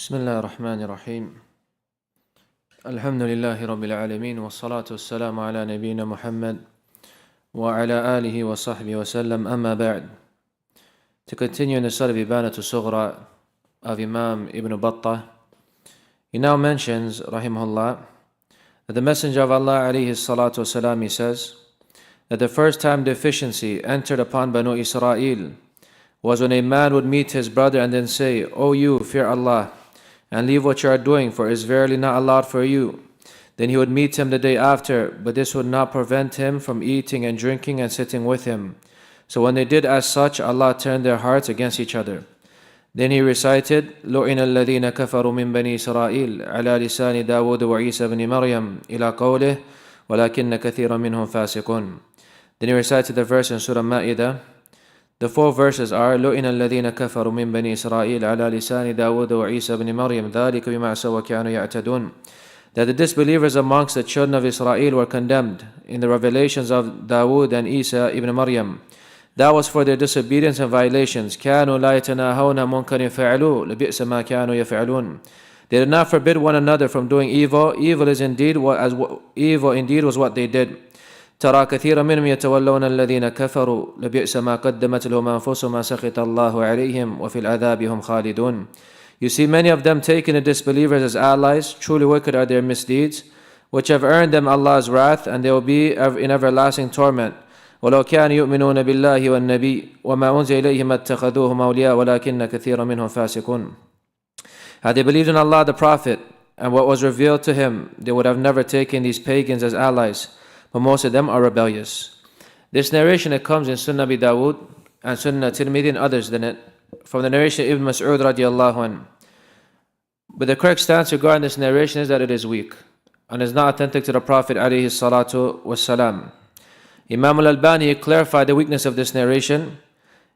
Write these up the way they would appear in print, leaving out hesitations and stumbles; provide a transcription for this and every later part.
بسم الله الرحمن الرحيم الحمد لله رب العالمين والصلاة والسلام على نبينا محمد وعلى آله وصحبه وسلم أما بعد. To continue in the study of Al-Ibanah Sughra of Imam Ibn Battah, he now mentions, rahimahullah, that the Messenger of Allah alayhi salatu wasalam, he says, that the first time deficiency entered upon Banu Israel was when a man would meet his brother and then say, "O you, fear Allah, and leave what you are doing, for it is verily not allowed for you." Then he would meet him the day after, but this would not prevent him from eating and drinking and sitting with him. So when they did as such, Allah turned their hearts against each other. Then he recited, لُعِنَ الَّذِينَ كَفَرُوا مِن بَنِي إِسْرَائِيلَ عَلَى لِسَانِ دَاوُودَ وَعِيسَى بْنِ مَرْيَمَ إِلَى قَوْلِهِ وَلَكِنَّ كَثِيرًا مِنْهُمْ فَاسِقُونَ. Then he recited the verse in Surah Ma'idah. The four verses are لُعِنَ الَّذِينَ كَفَرُوا مِن بَنِي إِسْرَائِيلَ عَلَى لِسَانِ دَاوُودَ وَعِيسَى بْنِ مَرْيَمَ ذَلِكَ بِمَا عَصَوا وَكَانُوا يَعْتَدُونَ. That the disbelievers amongst the children of Israel were condemned in the revelations of Dawood and Isa ibn Maryam. That was for their disobedience and violations. كَانُوا لَا يَتَنَاهَوْنَ مُنْكَرٍ فَعَلُوا لَبِئْسَ مَا كَانُوا يَفْعَلُونَ. They did not forbid one another from doing evil. Evil indeed was what they did. ترى كثيرا منهم يتولون الذين كفروا لبئس ما قدمت لهم أنفسهم ما سخط الله عليهم وفي العذاب هم خالدون. You see many of them taking the disbelievers as allies. Truly wicked are their misdeeds, which have earned them Allah's wrath, and they will be in everlasting torment. ولو كانوا يؤمنون بالله والنبي وما أنزل إليهم ما اتخذوهم أولياء ولكن كثيرا منهم فاسقون. Had they believed in Allah the Prophet and what was revealed to him, they would have never taken these pagans as allies, but most of them are rebellious. This narration, it comes in Sunnah Abi Dawood and Sunnah Tirmidhi and others than it, from the narration of Ibn Mas'ud radiallahu anhu. But the correct stance regarding this narration is that it is weak and is not authentic to the Prophet alayhi salatu wassalam. Imam Al-Albani clarified the weakness of this narration,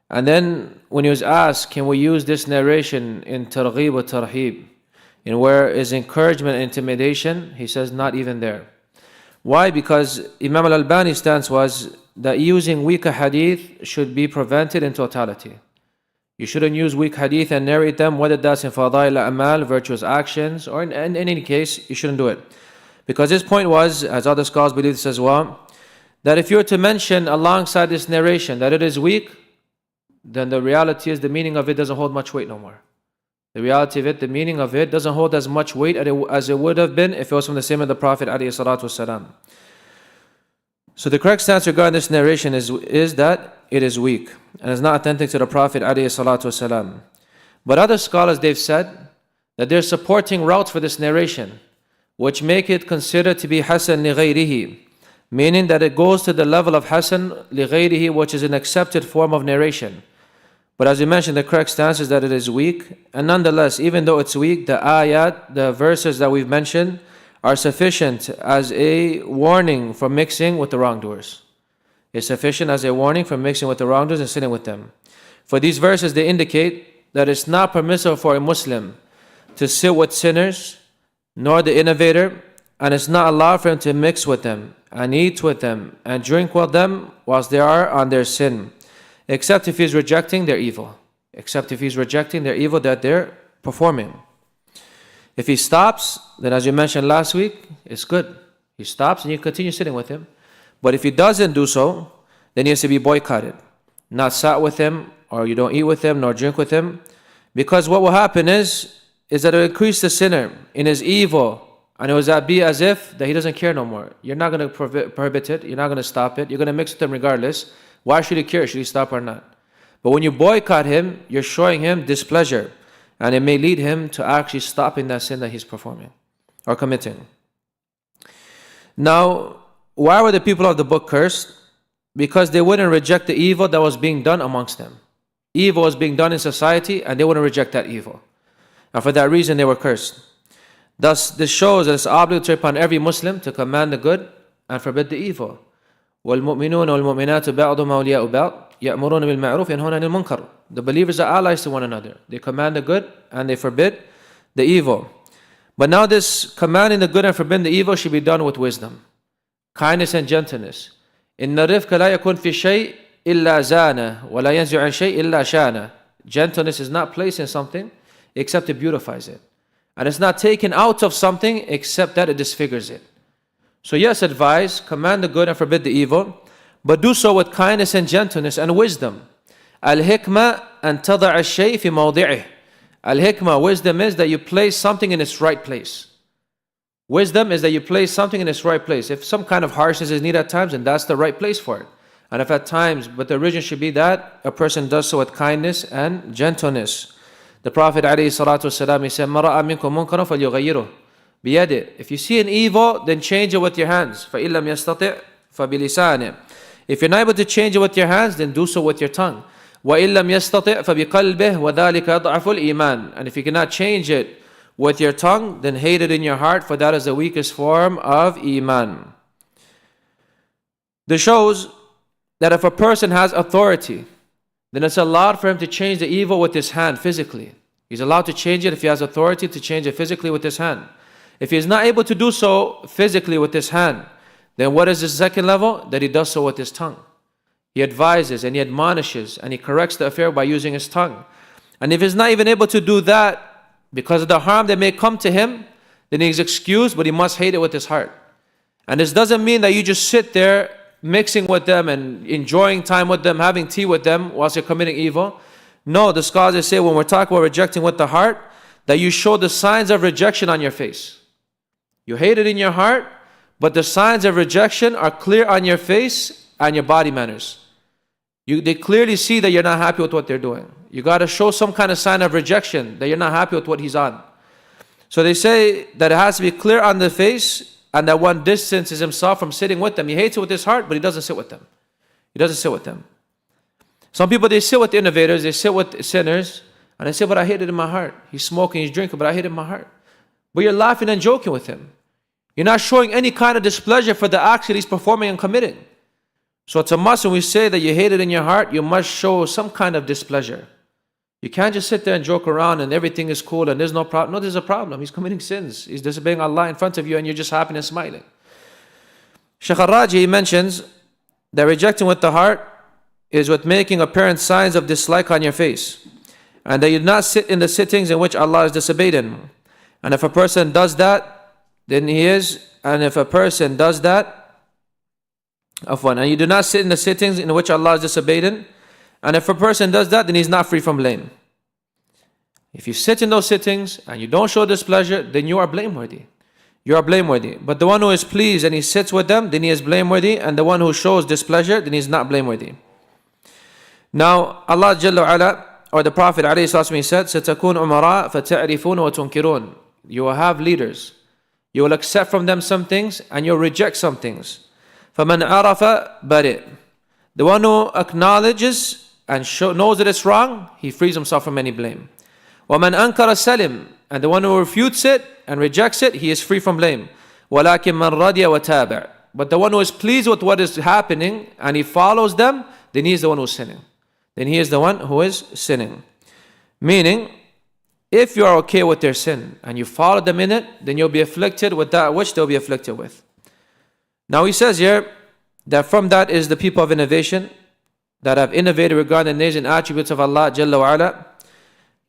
and then when he was asked, can we use this narration in targhib wa tarhib, in where is encouragement and intimidation, he says not even there. Why? Because Imam Al-Albani's stance was that using weak hadith should be prevented in totality. You shouldn't use weak hadith and narrate them, whether that's in Fadail al-Amal, virtuous actions, or in any case, you shouldn't do it. Because his point was, as other scholars believe this as well, that if you were to mention alongside this narration that it is weak, then the reality is the meaning of it doesn't hold much weight no more. The reality of it, the meaning of it, doesn't hold as much weight as it would have been if it was from the same of the Prophet ﷺ. So the correct stance regarding this narration is that it is weak and is not authentic to the Prophet ﷺ. But other scholars, they've said that they're supporting routes for this narration, which make it considered to be Hasan li ghayrihi, meaning that it goes to the level of Hasan li ghayrihi, which is an accepted form of narration. But as we mentioned, the correct stance is that it is weak. And nonetheless, even though it's weak, the ayat, the verses that we've mentioned, are sufficient as a warning for mixing with the wrongdoers. It's sufficient as a warning for mixing with the wrongdoers and sitting with them. For these verses, they indicate that it's not permissible for a Muslim to sit with sinners, nor the innovator, and it's not allowed for him to mix with them, and eat with them, and drink with them whilst they are on their sin, except if he's rejecting their evil. Except if he's rejecting their evil that they're performing. If he stops, then as you mentioned last week, it's good. He stops and you continue sitting with him. But if he doesn't do so, then he has to be boycotted. Not sat with him, or you don't eat with him, nor drink with him. Because what will happen is that it will increase the sinner in his evil, and it will be as if that he doesn't care no more. You're not going to prohibit it, you're not going to stop it, you're going to mix with him regardless. Why should he care? Should he stop or not? But when you boycott him, you're showing him displeasure, and it may lead him to actually stopping that sin that he's performing or committing. Now, why were the people of the book cursed? Because they wouldn't reject the evil that was being done amongst them. Evil was being done in society, and they wouldn't reject that evil. And for that reason, they were cursed. Thus, this shows that it's obligatory upon every Muslim to command the good and forbid the evil. وَالْمُؤْمِنُونَ وَالْمُؤْمِنَاتُ بَعْضُهُمْ أَوْلِيَاءُ بَعْضٍ يَأْمُرُونَ بِالْمَعْرُوفِ يَنْهَوْنَ عَنِ الْمُنكَرِ. The believers are allies to one another. They command the good and they forbid the evil. But now this commanding the good and forbidding the evil should be done with wisdom, kindness and gentleness. إِنَّ الرِّفْقَ لَا يَكُنْ فِي شَيْءٍ إِلَّا زَانَهُ وَلَا يَنْزِعُ عَنْ شَيْءٍ إِلَّا شَانَهُ. Gentleness is not placed in something except it beautifies it. And it's not taken out of something except that it disfigures it. So yes, advise, command the good and forbid the evil, but do so with kindness and gentleness and wisdom. Al-Hikmah an tada'a al-shay fi mawdi'ih. Al-Hikmah, wisdom is that you place something in its right place. Wisdom is that you place something in its right place. If some kind of harshness is needed at times, then that's the right place for it. And if at times, but the origin should be that a person does so with kindness and gentleness. The Prophet ﷺ, he said, مَا رَأَى مِنْكُمْ مُنْكَرًا فَلْيُغَيِّرُهُ بِيَدِهِ. If you see an evil, then change it with your hands. فَإِن لَمْ يَسْتَطِعْ فَبِلِسَانِهِ. If you're not able to change it with your hands, then do so with your tongue. وَإِن لَمْ يَسْتَطِعْ فَبِقَلْبِهِ وَذَلِكَ أَضْعَفُ الْإِيمَانِ. And if you cannot change it with your tongue, then hate it in your heart, for that is the weakest form of Iman. This shows that if a person has authority, then it's allowed for him to change the evil with his hand physically. He's allowed to change it if he has authority to change it physically with his hand. If he is not able to do so physically with his hand, then what is the second level? That he does so with his tongue. He advises and he admonishes and he corrects the affair by using his tongue. And if he's not even able to do that because of the harm that may come to him, then he's excused, but he must hate it with his heart. And this doesn't mean that you just sit there mixing with them and enjoying time with them, having tea with them whilst you're committing evil. No, the scholars say when we're talking about rejecting with the heart, that you show the signs of rejection on your face. You hate it in your heart, but the signs of rejection are clear on your face and your body manners. They clearly see that you're not happy with what they're doing. You got to show some kind of sign of rejection, that you're not happy with what he's on. So they say that it has to be clear on the face, and that one distances himself from sitting with them. He hates it with his heart, but he doesn't sit with them. He doesn't sit with them. Some people, they sit with the innovators, they sit with sinners, and they say, but I hate it in my heart. He's smoking, he's drinking, but I hate it in my heart. But you're laughing and joking with him. You're not showing any kind of displeasure for the acts that he's performing and committing. So it's a must when we say that you hate it in your heart, you must show some kind of displeasure. You can't just sit there and joke around and everything is cool and there's no problem. No, there's a problem. He's committing sins. He's disobeying Allah in front of you and you're just happy and smiling. Shaykh al-Raji mentions that rejecting with the heart is with making apparent signs of dislike on your face, and that you do not sit in the sittings in which Allah is disobeyed in. And if a person does that, then he is, and if a person does that, and you do not sit in the sittings in which Allah is disobeyed in, and if a person does that, then he's not free from blame. If you sit in those sittings and you don't show displeasure, then you are blameworthy. You are blameworthy. But the one who is pleased and he sits with them, then he is blameworthy, and the one who shows displeasure, then he is not blameworthy. Now, Allah Jalla wa Ala, or the Prophet ﷺ, he said, سَتَكُونُ عُمَرَاءَ فَتَعْرِفُونَ وَتُنْكِرُونَ. You will have leaders. You will accept from them some things and you'll reject some things. فَمَنْ عَرَفَ بَرِئ. The one who acknowledges and knows that it's wrong, he frees himself from any blame. وَمَنْ أَنْكَرَ سَلِمْ. And the one who refutes it and rejects it, he is free from blame. وَلَكِنْ مَنْ رَضِيَ وَتَابَعَ. But the one who is pleased with what is happening and he follows them, then he is the one who is sinning. Then he is the one who is sinning. Meaning, if you are okay with their sin and you follow them in it, then you'll be afflicted with that which they'll be afflicted with. Now he says here that from that is the people of innovation that have innovated regarding the names and attributes of Allah Jalla wa Ala,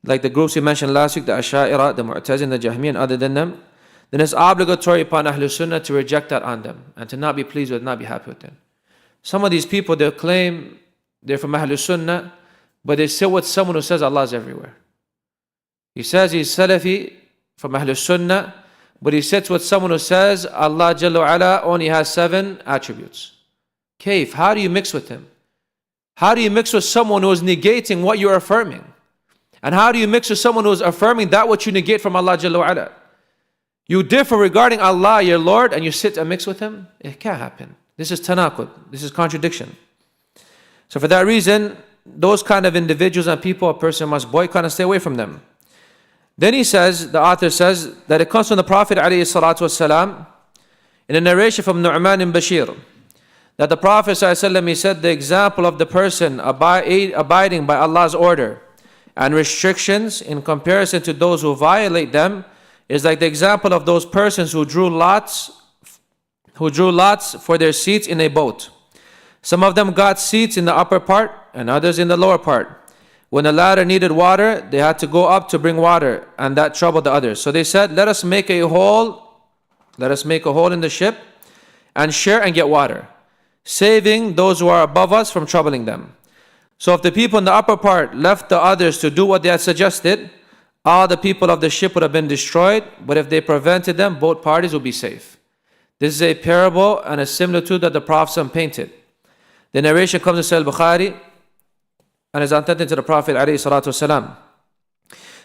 like the groups we mentioned last week, the Asha'ira, the Mu'tazin, the Jahmiyyah, other than them. Then it's obligatory upon Ahlul Sunnah to reject that on them and to not be pleased with, not be happy with them. Some of these people, they claim they're from Ahlul Sunnah, but they sit with someone who says Allah is everywhere. He says he's Salafi from Ahlul Sunnah, but he sits with someone who says Allah Jalla wa Ala only has 7 attributes. Kaif, how do you mix with him? How do you mix with someone who is negating what you're affirming? And how do you mix with someone who is affirming that which you negate from Allah Jalla wa Ala? You differ regarding Allah, your Lord, and you sit and mix with him? It can't happen. This is tanaqud. This is contradiction. So for that reason, those kind of individuals and people, a person must boycott and stay away from them. Then he says, the author says, that it comes from the Prophet ﷺ in a narration from Nu'man ibn Bashir, that the Prophet ﷺ, he said, the example of the person abiding by Allah's order and restrictions in comparison to those who violate them is like the example of those persons who drew lots for their seats in a boat. Some of them got seats in the upper part and others in the lower part. When the latter needed water, they had to go up to bring water, and that troubled the others. So they said, let us make a hole in the ship and share and get water, saving those who are above us from troubling them. So if the people in the upper part left the others to do what they had suggested, all the people of the ship would have been destroyed, but if they prevented them, both parties would be safe. This is a parable and a similitude that the Prophet painted. The narration comes in Sahih Bukhari and is authentic to the Prophet ﷺ.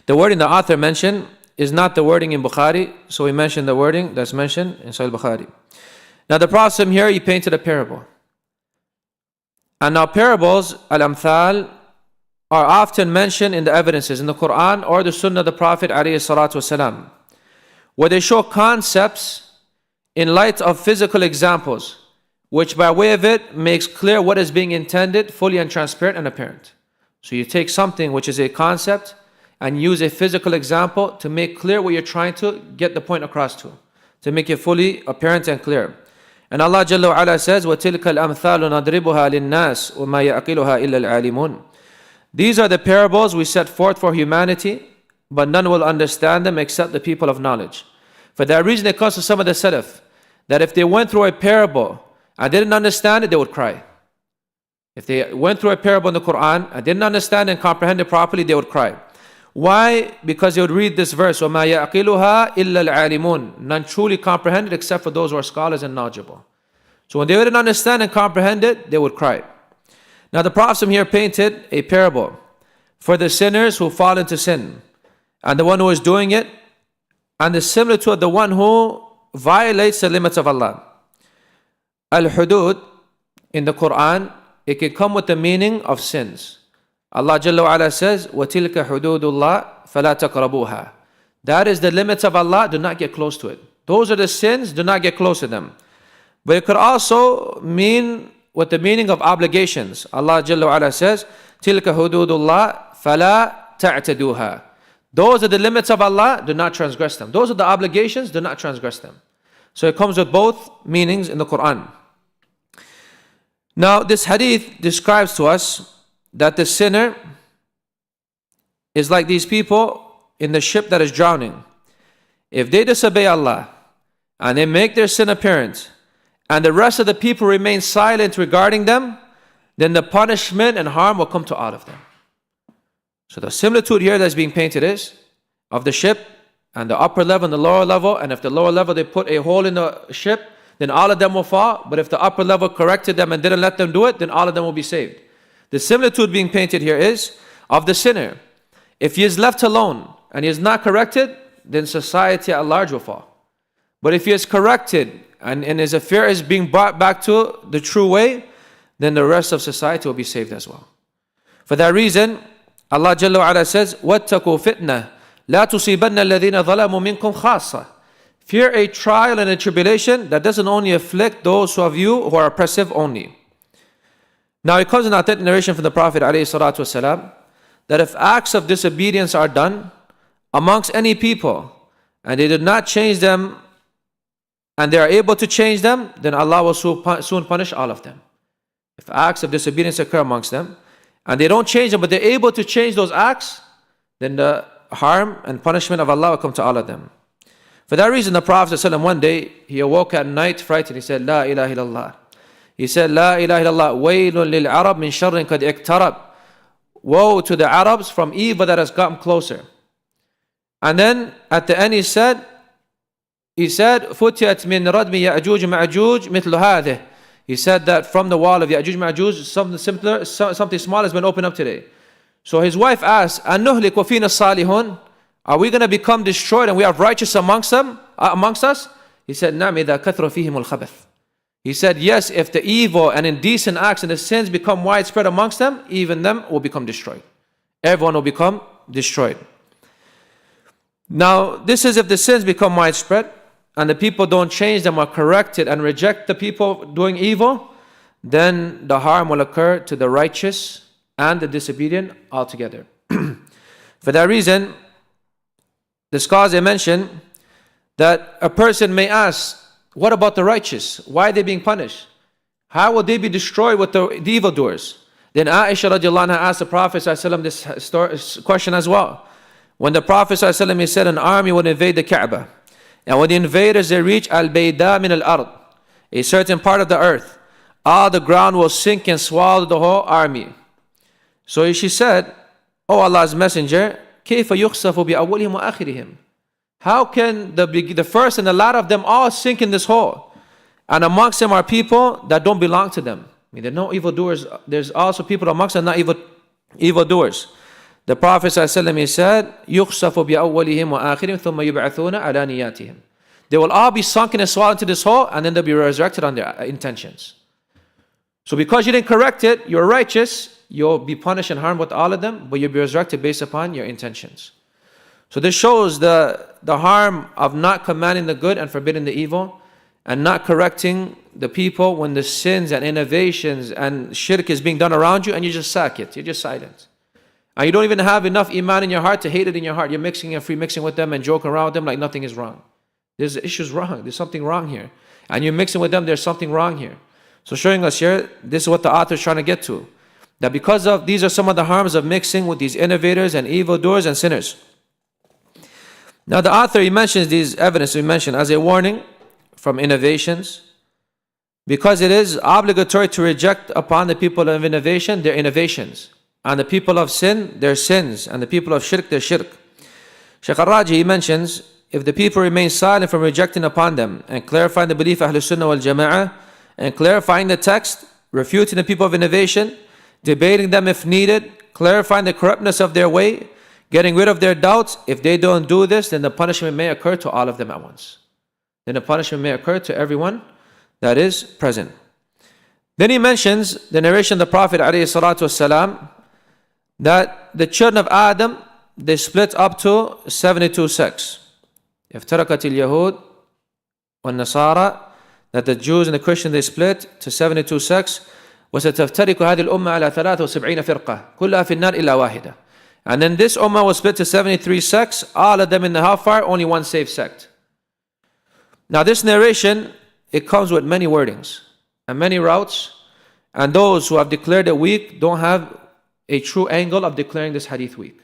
The wording the author mentioned is not the wording in Bukhari, so we mentioned the wording that's mentioned in Sahih Bukhari. Now the Prophet here, he painted a parable. And now parables, al-amthal, are often mentioned in the evidences in the Quran or the Sunnah of the Prophet ﷺ, where they show concepts in light of physical examples, which by way of it makes clear what is being intended, fully and transparent and apparent. So you take something which is a concept and use a physical example to make clear what you're trying to get the point across to make it fully apparent and clear. And Allah Jalla wa Ala says, وَتِلْكَ الْأَمْثَالُ نَضْرِبُهَا لِلنَّاسِ وَمَا يَعْقِلُهَا إِلَّا الْعَالِمُونَ. These are the parables we set forth for humanity, but none will understand them except the people of knowledge. For that reason it comes to some of the Salaf, that if they went through a parable and didn't understand it, they would cry. If they went through a parable in the Quran and didn't understand and comprehend it properly, they would cry. Why? Because they would read this verse, وَمَا يَعْقِلُهَا إِلَّا الْعَالِمُونَ. None truly comprehend it except for those who are scholars and knowledgeable. So when they didn't understand and comprehend it, they would cry. Now the Prophet here painted a parable for the sinners who fall into sin, and the one who is doing it, and the similitude of the one who violates the limits of Allah. Al-Hudud in the Quran, it can come with the meaning of sins. Allah Jalla wa Ala says, وَتِلْكَ حُدُودُ اللَّهِ فَلَا تَقْرَبُوهَا. That is the limits of Allah, do not get close to it. Those are the sins, do not get close to them. But it could also mean with the meaning of obligations. Allah Jalla wa Ala says, تِلْكَ حُدُودُ اللَّهِ فَلَا تَعْتَدُوهَا. Those are the limits of Allah, do not transgress them. Those are the obligations, do not transgress them. So it comes with both meanings in the Quran. Now this hadith describes to us that the sinner is like these people in the ship that is drowning. If they disobey Allah and they make their sin apparent, and the rest of the people remain silent regarding them, then the punishment and harm will come to all of them. So the similitude here that's being painted is of the ship and the upper level and the lower level, and if the lower level they put a hole in the ship, then all of them will fall. But if the upper level corrected them and didn't let them do it, then all of them will be saved. The similitude being painted here is of the sinner. If he is left alone and he is not corrected, then society at large will fall. But if he is corrected and his affair is being brought back to the true way, then the rest of society will be saved as well. For that reason, Allah Jalla wa Ala says, وَاتَّقُوا فِتْنَةً لَا تُصِيبَنَّ الَّذِينَ ظَلَمُوا مِنْكُمْ خَاصَّةً. Fear a trial and a tribulation that doesn't only afflict those of you who are oppressive only. Now it comes in authentic narration from the Prophet ﷺ that if acts of disobedience are done amongst any people and they did not change them and they are able to change them, then Allah will soon punish all of them. If acts of disobedience occur amongst them and they don't change them but they're able to change those acts, then the harm and punishment of Allah will come to all of them. For that reason the Prophet ﷺ one day, he awoke at night frightened. He said, La ilaha illallah. He said, La ilaha illallah, waylun lil Arab min sharrin kad iktarab. Woe to the Arabs from evil that has gotten closer. And then at the end he said, Futiyat min radmi Ya'juj Ma'juj mithlu hadih. He said that from the wall of Ya'juj Ma'juj, something small has been opened up today. So his wife asked, An-nuhlik wa fina salihun? Are we going to become destroyed and we have righteous amongst us? He said, Na'am idha kathra fihim al-khabath. He said, yes, if the evil and indecent acts and the sins become widespread amongst them, even them will become destroyed. Everyone will become destroyed. Now, this is if the sins become widespread and the people don't change them or correct it and reject the people doing evil, then the harm will occur to the righteous and the disobedient altogether. For that reason, the scholars they mention that a person may ask, what about the righteous? Why are they being punished? How will they be destroyed with the evildoers? Then Aisha radiallahu anha asked the Prophet ﷺ this question as well. When the Prophet ﷺ, he said an army would invade the Kaaba. And when the invaders, they reach Al-Baydah min al-Ard, a certain part of the earth, all the ground will sink and swallow the whole army. So she said, "O Allah's Messenger, كيف يخسف بأولهم وآخرهم?" How can the first and the latter of them all sink in this hole? And amongst them are people that don't belong to them. I mean, there are no evildoers. There's also people amongst them not evildoers. The Prophet ﷺ, he said, يُخْسَفُ بِأَوَّلِهِمْ وَآخِرِهِمْ ثُمَّ يُبْعَثُونَ عَلَى نِيَاتِهِم. They will all be sunken and swallowed into this hole, and then they'll be resurrected on their intentions. So because you didn't correct it, you're righteous, you'll be punished and harmed with all of them, but you'll be resurrected based upon your intentions. So this shows the harm of not commanding the good and forbidding the evil, and not correcting the people when the sins and innovations and shirk is being done around you, and you just sack it, you're just silent. And you don't even have enough iman in your heart to hate it in your heart. You're mixing and free mixing with them and joking around with them like nothing is wrong. There's issues wrong. There's something wrong here. And you're mixing with them, there's something wrong here. So showing us here, this is what the author is trying to get to. That because of, these are some of the harms of mixing with these innovators and evildoers and sinners. Now the author, he mentions these evidence we mentioned as a warning from innovations, because it is obligatory to reject upon the people of innovation their innovations, and the people of sin their sins, and the people of shirk their shirk. Shaykh al-Raji, he mentions, if the people remain silent from rejecting upon them and clarifying the belief of Ahlul Sunnah wal Jama'ah, and clarifying the text, refuting the people of innovation, debating them if needed, clarifying the corruptness of their way, getting rid of their doubts, if they don't do this, then the punishment may occur to all of them at once. Then the punishment may occur to everyone that is present. Then he mentions the narration of the Prophet ﷺ, that the children of Adam, they split up to 72 sects. افترقت اليهود والنصارى, that the Jews and the Christians, they split to 72 sects. وستفترق هذه الأمة على 73 فرقة كلها في النار إلا واحدة. And then this ummah was split to 73 sects, all of them in the hellfire, only one saved sect. Now this narration, it comes with many wordings and many routes, and those who have declared it weak don't have a true angle of declaring this hadith weak.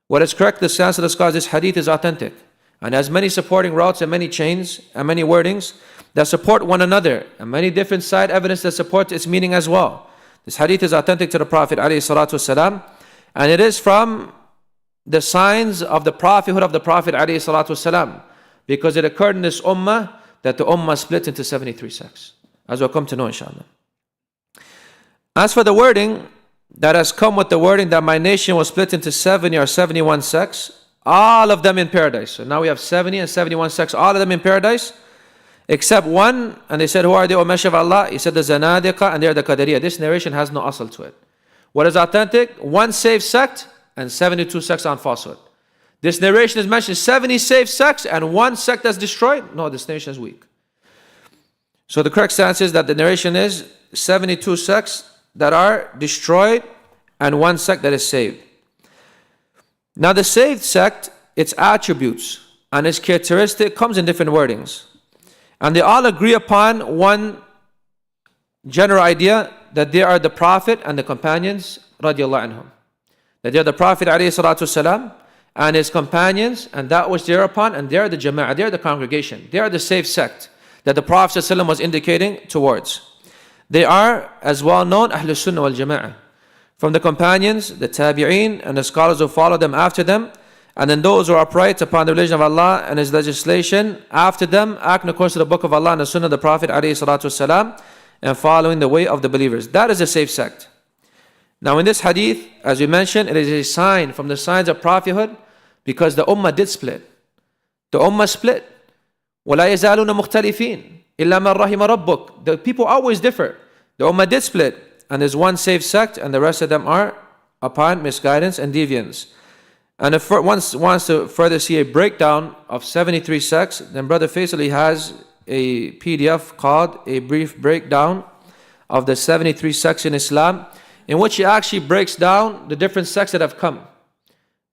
What is correct, the stance of the scholars, this hadith is authentic and has many supporting routes and many chains and many wordings that support one another, and many different side evidence that supports its meaning as well. This hadith is authentic to the Prophet ﷺ, and it is from the signs of the prophethood of the Prophet ﷺ, because it occurred in this ummah that the ummah split into 73 sects, as we'll come to know inshallah. As for the wording that has come with the wording that my nation was split into 70 or 71 sects, all of them in paradise. So now we have 70 and 71 sects, all of them in paradise, except one. And they said, who are they, O Messenger of Allah? He said, the Zanadiqa, and they are the Qadariyah. This narration has no asl to it. What is authentic? One saved sect and 72 sects on falsehood. This narration is mentioned 70 saved sects and one sect that's destroyed. No, this narration is weak. So the correct stance is that the narration is 72 sects that are destroyed and one sect that is saved. Now the saved sect, its attributes and its characteristic comes in different wordings. And they all agree upon one general idea, that they are the Prophet and the companions radiallahu anhum. That they are the Prophet ﷺ and his companions, and that which they are upon, and they are the jama'ah, they are the congregation, they are the saved sect that the Prophet ﷺ was indicating towards. They are, as well known, Ahlul Sunnah wal Jama'ah. From the companions, the tabi'een, and the scholars who follow them after them, and then those who are upright upon the religion of Allah and His legislation after them, acting according to the book of Allah and the Sunnah of the Prophet ﷺ, and following the way of the believers. That is a safe sect. Now in this hadith, as we mentioned, it is a sign from the signs of prophethood, because the ummah did split. The ummah split. وَلَا يَزَالُونَ مُخْتَلِفِينَ إِلَّا مَنْ رَحِمَ رَبُّكَ. The people always differ. The ummah did split, and there's one safe sect, and the rest of them are upon misguidance and deviance. And if one wants to further see a breakdown of 73 sects, then Brother Faisal has a PDF called A Brief Breakdown of the 73 sects in Islam, in which he actually breaks down the different sects that have come.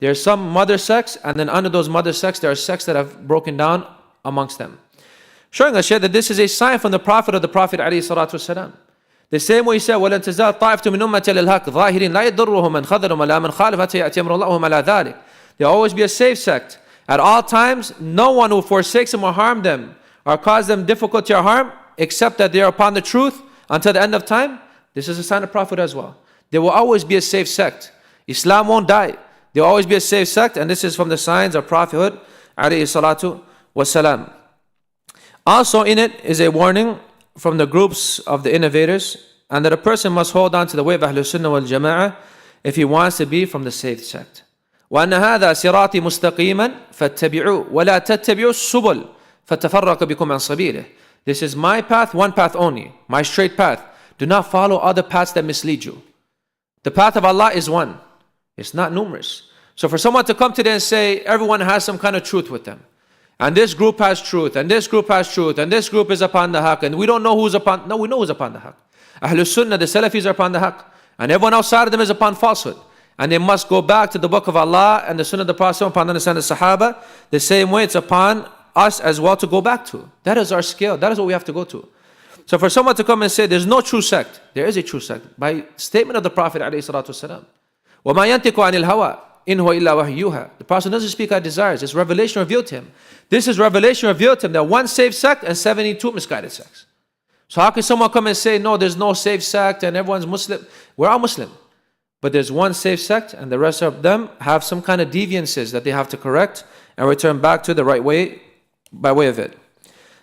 There are some mother sects, and then under those mother sects, there are sects that have broken down amongst them. Showing us here that this is a sign from the Prophet of the Prophet ﷺ, The same way he said, وَلَن تَزَالْ طَائِفَةٌ مِّنْ أُمَّتِي عَلَى الْحَقِّ ظَاهِرِينَ لَا يَضُرُّهُم مَّنْ خَذَلَهُمْ وَلَا مَنْ خَالَفَ حَتَّى يَأْتِيَ أَمْرُ اللَّهِ وَهُمْ عَلَى ذَلِكَ. There will always be a safe sect. At all times, no one who forsakes them or harm them or cause them difficulty or harm, except that they are upon the truth until the end of time. This is a sign of prophet as well. There will always be a safe sect. Islam won't die. There will always be a safe sect, and this is from the signs of prophethood, alayhi salatu wasalam. Also in it is a warning from the groups of the innovators, and that a person must hold on to the way of Ahlul Sunnah wal Jama'ah if he wants to be from the safe sect. وَأَنَّ هَذَا صِرَاطِي مُسْتَقِيمًا فَاتَّبِعُوهُ وَلَا تَتَّبِعُوا السُّبُلَ فَتَفَرَّقَ بِكُمْ عَنْ سَبِيلِهِ. This is my path, one path only, my straight path. Do not follow other paths that mislead you. The path of Allah is one. It's not numerous. So for someone to come today and say everyone has some kind of truth with them, and this group has truth, and this group has truth, and this group is upon the haqq, and we don't know who's upon, no, we know who's upon the haqq. Ahlul Sunnah, the Salafis are upon the haqq, and everyone outside of them is upon falsehood. And they must go back to the book of Allah and the Sunnah of the Prophet upon the understanding of the Sahaba, the same way it's upon us as well to go back to. That is our scale. That is what we have to go to. So for someone to come and say there's no true sect, there is a true sect by statement of the Prophet ﷺ. وَمَا يَنْتِقُ عَنِ الْهَوَىٰ إِنْ هُوَ إِلَّا وَحْيُّوهَا. The Prophet doesn't speak our desires. It's revelation revealed to him. This is revelation revealed to him, that one safe sect and 72 misguided sects. So how can someone come and say, no, there's no safe sect and everyone's Muslim? We're all Muslim. But there's one safe sect and the rest of them have some kind of deviances that they have to correct and return back to the right way by way of it.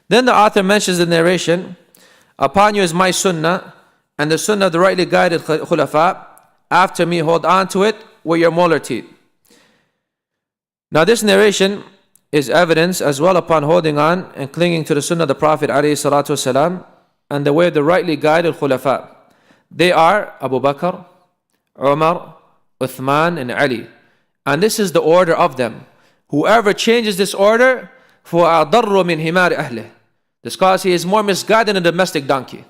Then the author mentions the narration, upon you is my sunnah and the sunnah of the rightly guided khulafa. After me, hold on to it with your molar teeth. Now this narration is evidence as well upon holding on and clinging to the sunnah of the Prophet ﷺ and the way of the rightly guided khulafa. They are Abu Bakr, Umar, Uthman, and Ali. And this is the order of them. Whoever changes this order, فَأَضَرُّ مِنْ هِمَارِ أَهْلِهِ. The scholars say he is more misguided than a domestic donkey.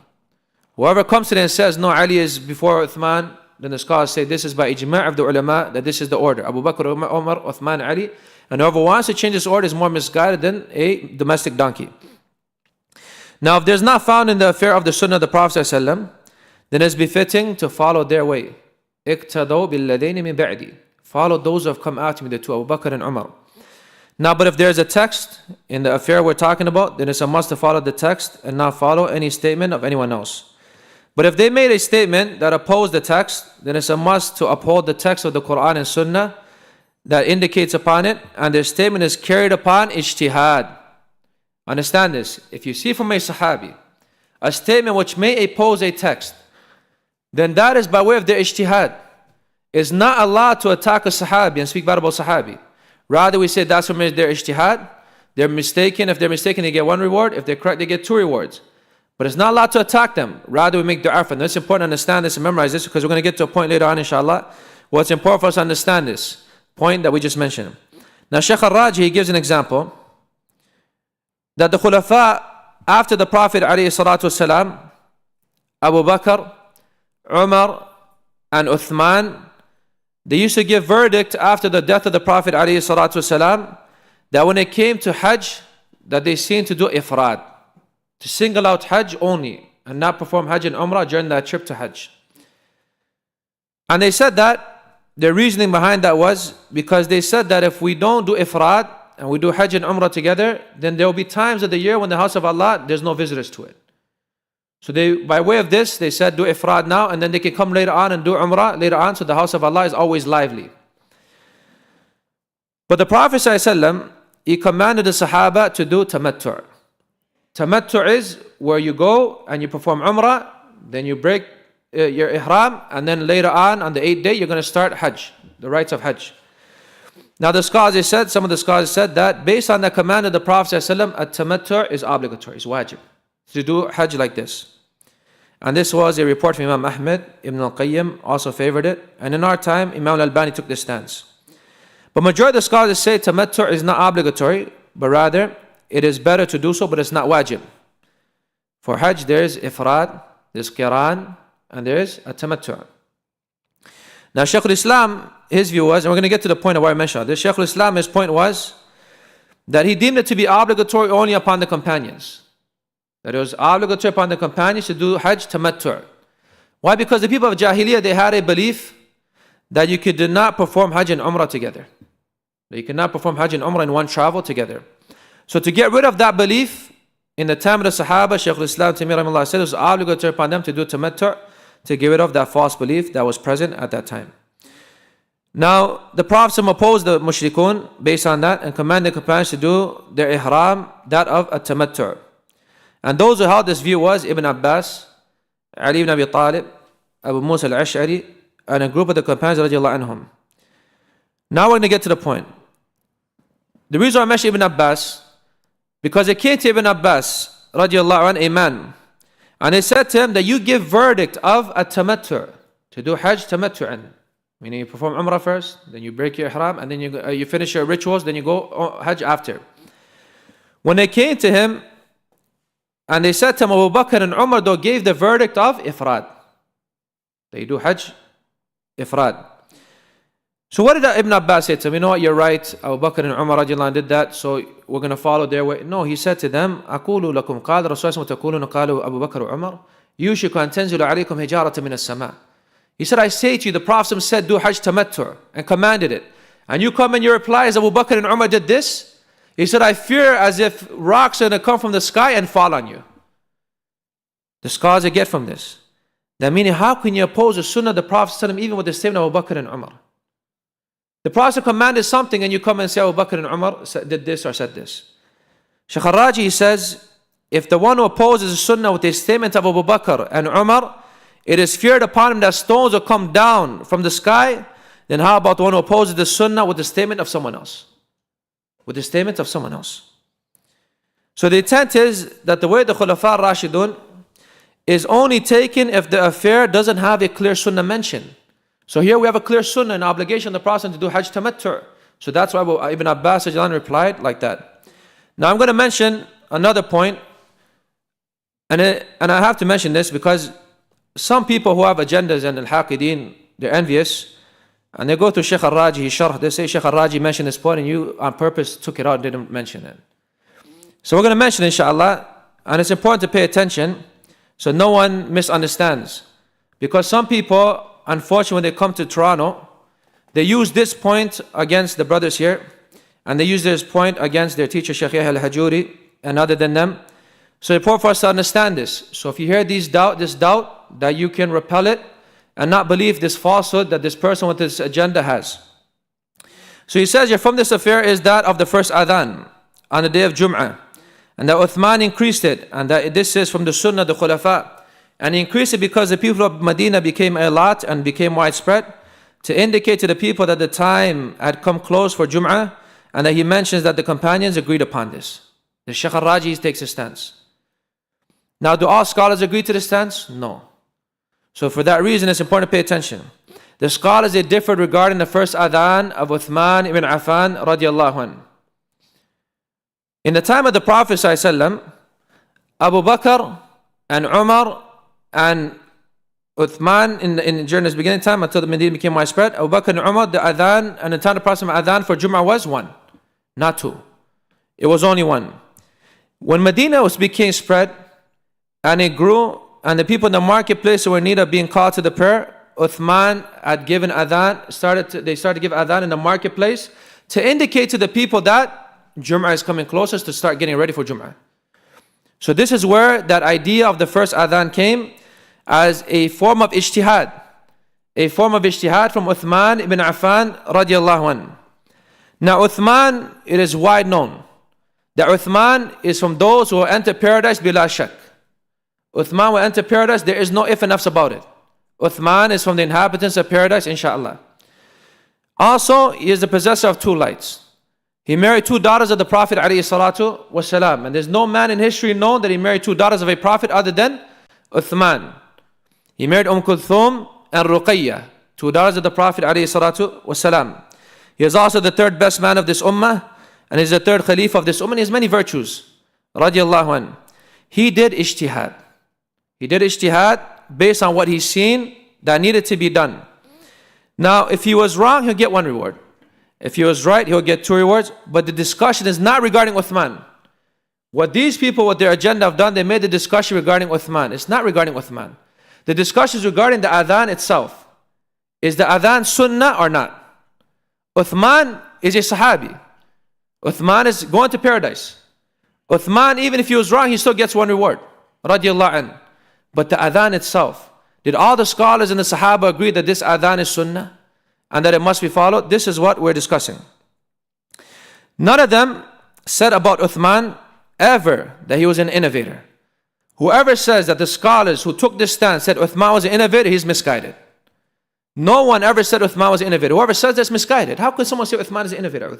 Whoever comes to them and says, no, Ali is before Uthman, then the scholars say this is by ijma' of the ulama, that this is the order. Abu Bakr, Umar, Uthman, Ali. And whoever wants to change this order is more misguided than a domestic donkey. Now, if there's not found in the affair of the sunnah of the Prophet ﷺ, then it's befitting to follow their way. اقتدوا بالذين من بعدي. Follow those who have come after me, the two, Abu Bakr and Umar. Now, but if there's a text in the affair we're talking about, then it's a must to follow the text and not follow any statement of anyone else. But if they made a statement that opposed the text, then it's a must to uphold the text of the Quran and Sunnah that indicates upon it, and their statement is carried upon ijtihad. Understand this. If you see from a Sahabi a statement which may oppose a text, then that is by way of their ijtihad. It's not allowed to attack a Sahabi and speak bad about Sahabi. Rather, we say that's from their ijtihad. They're mistaken. If they're mistaken, they get one reward. If they're correct, they get two rewards. But it's not allowed to attack them. Rather, we make dua for them. It's important to understand this and memorize this, because we're going to get to a point later on, inshallah. What's important for us to understand this point that we just mentioned. Now, Shaykh al-Raji, he gives an example that the khulafa after the Prophet ﷺ, Abu Bakr, Umar, and Uthman, they used to give verdict after the death of the Prophet ﷺ that when it came to Hajj, that they seemed to do ifrad, to single out Hajj only and not perform Hajj and Umrah during that trip to Hajj. And they said that their reasoning behind that was because they said that if we don't do ifrad and we do Hajj and Umrah together, then there will be times of the year when the house of Allah, there's no visitors to it. So they, by way of this, they said do ifrad now, and then they can come later on and do Umrah later on, so the house of Allah is always lively. But the Prophet ﷺ, he commanded the Sahaba to do tamattu'. Tamattu' is where you go and you perform Umrah, then you break your ihram, and then later on the 8th day, you're going to start Hajj, the rites of Hajj. Now the scholars, they said, some of the scholars said that based on the command of the Prophet ﷺ, at-tamattu' is obligatory, it's wajib, to do Hajj like this. And this was a report from Imam Ahmed. Ibn al-Qayyim also favored it. And in our time, Imam Al-Albani took this stance. But majority of the scholars say tamattu' is not obligatory, but rather it is better to do so, but it's not wajib. For Hajj, there is ifrad, there's qiran, and there is a tamattu'. Now Shaykh al-Islam, his view was, and we're going to get to the point of where I mentioned this, Shaykh al-Islam, his point was that he deemed it to be obligatory only upon the companions. That it was obligatory upon the companions to do Hajj tamattu'. Why? Because the people of Jahiliyyah, they had a belief that you did not perform Hajj and Umrah together. That you cannot perform Hajj and Umrah in one travel together. So to get rid of that belief, in the time of the Sahaba, Shaykh al-Islam Taymiyya said it was obligatory upon them to do tamattu', to get rid of that false belief that was present at that time. Now, the Prophet opposed the mushrikun based on that and commanded the companions to do their ihram, that of a tamattu'. And those who held this view was Ibn Abbas, Ali ibn Abi Talib, Abu Musa al-Ash'ari, and a group of the companions radiallahu anhum. Now we're going to get to the point. The reason I mentioned Ibn Abbas, because it came to Ibn Abbas radiallahu anhu, a man, and they said to him that you give verdict of a tamattu', to do Hajj tamattu'an. Meaning you perform Umrah first, then you break your ihram, and then you finish your rituals, then you go Hajj after. When they came to him, and they said to him, Abu Bakr and Umar, though, gave the verdict of ifrad. They do Hajj, ifrad. So what did Ibn Abbas say to him? You know what, you're right, Abu Bakr and Umar radiallahu anh did that, so we're going to follow their way. No, he said to them, أقول لكم قال رسول الله تقولون قالوا أبو بكر وعمر يوشك أن تنزل عليكم هجارة من السماء. He said, I say to you, the Prophet said, do Hajj tamattu' and commanded it. And you come and you reply, as Abu Bakr and Umar did this. He said, I fear as if rocks are going to come from the sky and fall on you. The scars they get from this. That meaning, how can you oppose the sunnah of the Prophet even with the statement of Abu Bakr and Umar? The Prophet commanded something and you come and say Abu Bakr and Umar did this or said this. Shaykh al-Raji says, if the one who opposes the sunnah with the statement of Abu Bakr and Umar, it is feared upon him that stones will come down from the sky, then how about the one who opposes the sunnah with the statement of someone else? With the statement of someone else. So the intent is that the way the Khulafa Rashidun is only taken if the affair doesn't have a clear sunnah mention. So here we have a clear sunnah and obligation of the Prophet to do Hajj tamattu'. So that's why Ibn Abbas replied like that. Now I'm going to mention another point, and I have to mention this because some people who have agendas and al-Haqideen, they're envious, and they go to Shaykh al-Raji, sharh, they say Shaykh al-Raji mentioned this point and you on purpose took it out and didn't mention it. So we're going to mention it, inshallah, and it's important to pay attention so no one misunderstands. Because some people, unfortunately, when they come to Toronto, they use this point against the brothers here, and they use this point against their teacher Shaykh al-Hajuri and other than them. So it's important for us to understand this. So if you hear this doubt, that you can repel it and not believe this falsehood that this person with this agenda has. So he says here, from this affair is that of the first adhan on the day of Jum'ah, and that Uthman increased it, and that this is from the sunnah of the Khulafa, and he increased it because the people of Medina became a lot and became widespread, to indicate to the people that the time had come close for Jum'ah, and that he mentions that the companions agreed upon this. The Shaykh al-Raji takes a stance. Now, do all scholars agree to this stance? No. So for that reason, it's important to pay attention. The scholars, they differed regarding the first adhan of Uthman ibn Affan radiallahu anhu. In the time of the Prophet ﷺ, Abu Bakr and Umar and Uthman during his beginning time until the Medina became widespread, Abu Bakr and Umar, the adhan and the time of the Prophet adhan for Jum'ah was one, not two. It was only one. When Medina became spread and it grew, and the people in the marketplace were in need of being called to the prayer, Uthman had given adhan, they started to give adhan in the marketplace to indicate to the people that Jum'ah is coming closest, to start getting ready for Jum'ah. So this is where that idea of the first adhan came as a form of ijtihad. A form of ijtihad from Uthman ibn Affan radiallahu anhu. Now Uthman, it is wide known that Uthman is from those who will enter paradise bila shak. Uthman will enter paradise, there is no if and ifs about it. Uthman is from the inhabitants of paradise, inshallah. Also, he is the possessor of two lights. He married two daughters of the Prophet ﷺ, and there's no man in history known that he married two daughters of a Prophet other than Uthman. He married Kulthum and Ruqayya, two daughters of the Prophet ﷺ. He is also the third best man of this ummah, and he is the third Khalifa of this ummah, and he has many virtues. Radiallahu anhu. He did ijtihad. He did ijtihad based on what he's seen that needed to be done. Now, if he was wrong, he'll get one reward. If he was right, he'll get two rewards. But the discussion is not regarding Uthman. What these people with their agenda have done, they made the discussion regarding Uthman. It's not regarding Uthman. The discussion is regarding the adhan itself. Is the adhan sunnah or not? Uthman is a sahabi. Uthman is going to paradise. Uthman, even if he was wrong, he still gets one reward. Radiallahu anh. But the adhan itself, did all the scholars and the sahaba agree that this adhan is sunnah and that it must be followed? This is what we're discussing. None of them said about Uthman ever that he was an innovator. Whoever says that the scholars who took this stance said Uthman was an innovator, he's misguided. No one ever said Uthman was an innovator. Whoever says that's misguided. How can someone say Uthman is an innovator?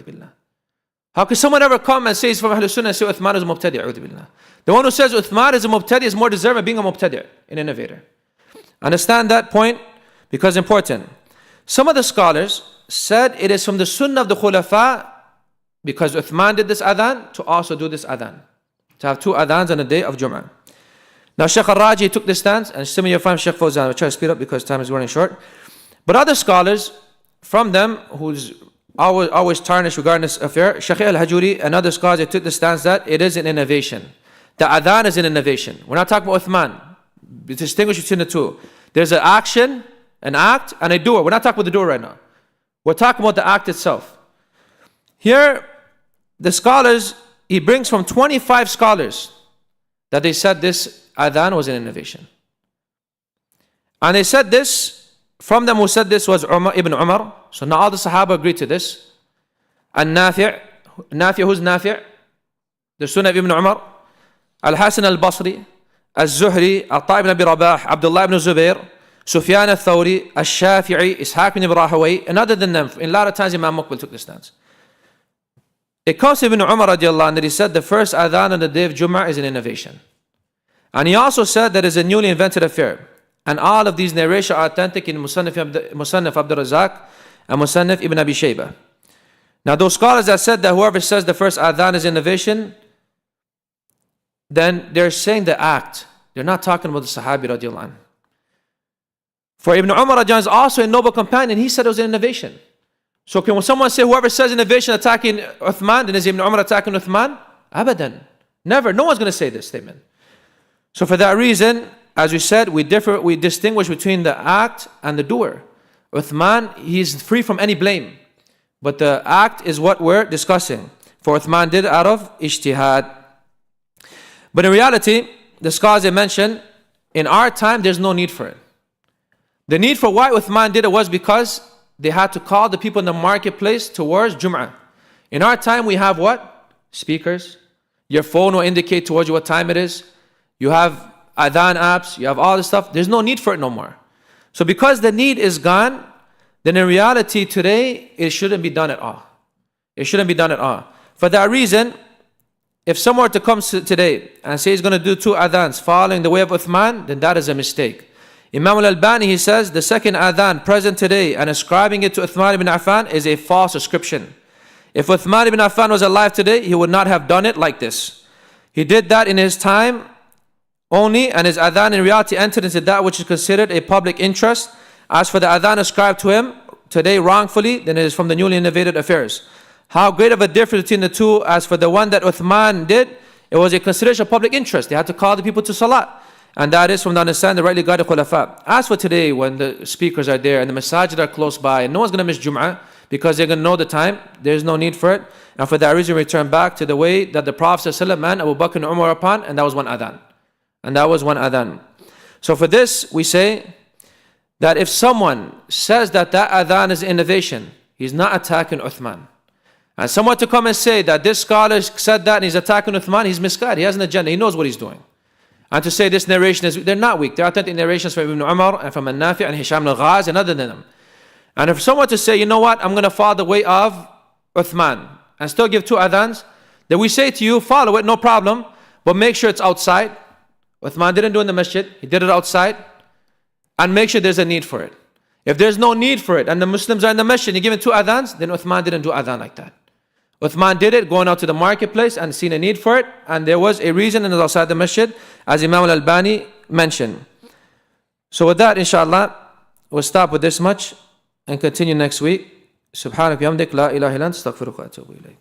How can someone ever come and say he's from Ahlul Sunnah and say Uthman is a mubtadi'? The one who says Uthman is a mubtadi' is more deserving of being a mubtadi', an innovator. Understand that point because it's important. Some of the scholars said it is from the sunnah of the khulafa because Uthman did this adhan to also do this adhan. To have two adhans on the day of Jum'ah. Now Shaykh al-Raji took this stance and similar from Shaykh Fawzan. We'll try to speed up because time is running short. But other scholars from them who's always tarnished regarding this affair, Shaykh al-Hajuri and other scholars, they took the stance that it is an innovation. The adhan is an innovation. We're not talking about Uthman. Distinguish between the two. There's an action, an act, and a doer. We're not talking about the doer right now. We're talking about the act itself. Here, the scholars, he brings from 25 scholars that they said this adhan was an innovation. And they said this, from them who said this was Ibn Umar. So now all the Sahaba agreed to this. And Nafi', who's Nafi'? The son of Ibn Umar. Al-Hasan al-Basri, Al-Zuhri, Atta ibn Abi Rabah, Abdullah ibn Zubair, Sufyan al-Thawri, Al-Shafi'i, Ishaq ibn Rahawayh, and other than them, in a lot of times Imam Muqbil took this stance. It comes to Ibn Umar radiallahu anh that he said the first adhan on the day of Jum'ah is an innovation. And he also said that it's a newly invented affair. And all of these narrations are authentic in Musannaf Abdul Razak and Musannaf Ibn Abi Shaybah. Now those scholars that said that whoever says the first adhan is innovation, then they're saying the act. They're not talking about the Sahabi radiallahu anh. For Ibn Umar radiallahu anh is also a noble companion. He said it was an innovation. So can someone say whoever says innovation attacking Uthman, then is Ibn Umar attacking Uthman? Abadan. Never. No one's going to say this statement. So for that reason, as we said, we distinguish between the act and the doer. Uthman, he's free from any blame. But the act is what we're discussing. For Uthman did out of ijtihad. But in reality, the scholars they mentioned, in our time, there's no need for it. The need for why Uthman did it was because they had to call the people in the marketplace towards Jum'ah. In our time, we have what? Speakers. Your phone will indicate towards you what time it is. You have adhan apps. You have all this stuff. There's no need for it no more. So because the need is gone, then in reality today, it shouldn't be done at all. It shouldn't be done at all. For that reason, if someone were to come today and say he's going to do two adhans following the way of Uthman, then that is a mistake. Imam Al-Albani, he says, the second adhan present today and ascribing it to Uthman ibn Affan is a false ascription. If Uthman ibn Affan was alive today, he would not have done it like this. He did that in his time only, and his adhan in reality entered into that which is considered a public interest. As for the adhan ascribed to him today wrongfully, then it is from the newly innovated affairs. How great of a difference between the two. As for the one that Uthman did, it was a consideration of public interest. They had to call the people to salat. And that is from the understanding the rightly guided khulafa. As for today, when the speakers are there and the masajid are close by, and no one's going to miss Jum'ah because they're going to know the time, there's no need for it. And for that reason, we return back to the way that the Prophet ﷺ and Abu Bakr and Umar were upon, and that was one adhan. And that was one adhan. So for this, we say that if someone says that that adhan is innovation, he's not attacking Uthman. And someone to come and say that this scholar said that and he's attacking Uthman, he's misguided. He has an agenda. He knows what he's doing. And to say this narration is, they're not weak. They're authentic narrations from Ibn Umar and from Al-Nafi' and Hisham al-Ghaz and other than them. And if someone to say, you know what, I'm going to follow the way of Uthman and still give two adhans, then we say to you, follow it, no problem, but make sure it's outside. Uthman didn't do it in the masjid, he did it outside. And make sure there's a need for it. If there's no need for it and the Muslims are in the masjid and you're giving two adhans, then Uthman didn't do adhan like that. Uthman did it going out to the marketplace and seen a need for it, and there was a reason, and it was outside the masjid, as Imam Al-Albani mentioned. So with that, inshallah, we'll stop with this much and continue next week. Subhanak yamdik la ilaha illa anta astaghfiruka wa atubu ilayk.